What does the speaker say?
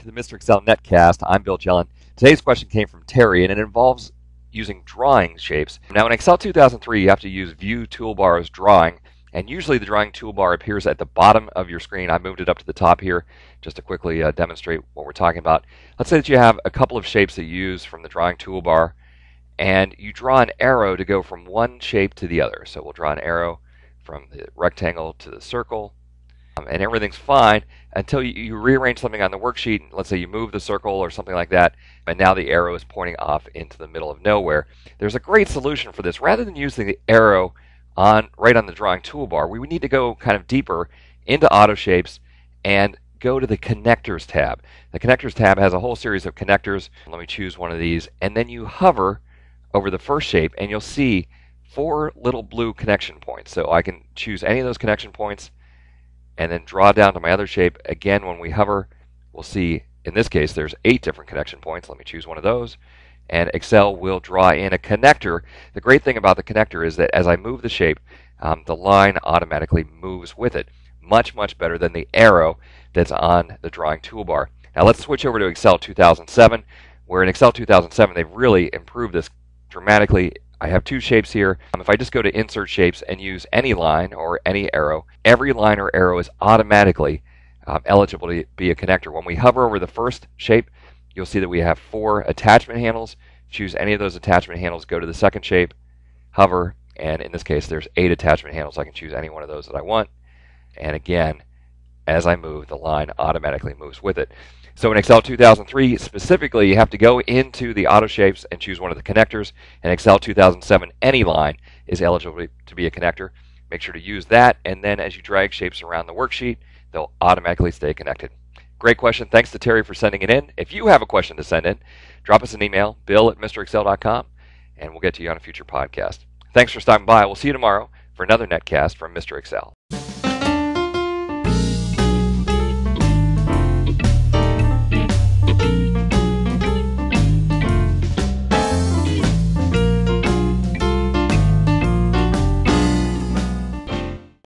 to the Mr. Excel Netcast. I'm Bill Jelen. Today's question came from Terry, and it involves using drawing shapes. Now, in Excel 2003, you have to use View Toolbar as Drawing, and usually the Drawing Toolbar appears at the bottom of your screen. I moved it up to the top here just to quickly demonstrate what we're talking about. Let's say that you have a couple of shapes that you use from the Drawing Toolbar, and you draw an arrow to go from one shape to the other. So we'll draw an arrow from the rectangle to the circle, and everything's fine until you rearrange something on the worksheet. Let's say you move the circle or something like that, and now the arrow is pointing off into the middle of nowhere. There's a great solution for this. Rather than using the arrow right on the drawing toolbar, we would need to go kind of deeper into auto shapes and go to the connectors tab. The connectors tab has a whole series of connectors. Let me choose one of these, and then you hover over the first shape and you'll see 4 little blue connection points. So I can choose any of those connection points and then draw down to my other shape. Again, when we hover, we'll see, in this case, there's 8 different connection points. Let me choose one of those, and Excel will draw in a connector. The great thing about the connector is that as I move the shape, the line automatically moves with it. Much, much better than the arrow that's on the drawing toolbar. Now let's switch over to Excel 2007, where in Excel 2007, they've really improved this dramatically. I have 2 shapes here. If I just go to Insert Shapes and use any line or any arrow, every line or arrow is automatically eligible to be a connector. When we hover over the first shape, you'll see that we have 4 attachment handles. Choose any of those attachment handles, go to the second shape, hover, and in this case there's 8 attachment handles. I can choose any one of those that I want. And again, as I move, the line automatically moves with it. So in Excel 2003, specifically, you have to go into the auto shapes and choose one of the connectors. In Excel 2007, any line is eligible to be a connector. Make sure to use that, and then as you drag shapes around the worksheet, they'll automatically stay connected. Great question. Thanks to Terry for sending it in. If you have a question to send in, drop us an email, bill@mrexcel.com, and we'll get to you on a future podcast. Thanks for stopping by. We'll see you tomorrow for another Netcast from Mr. Excel.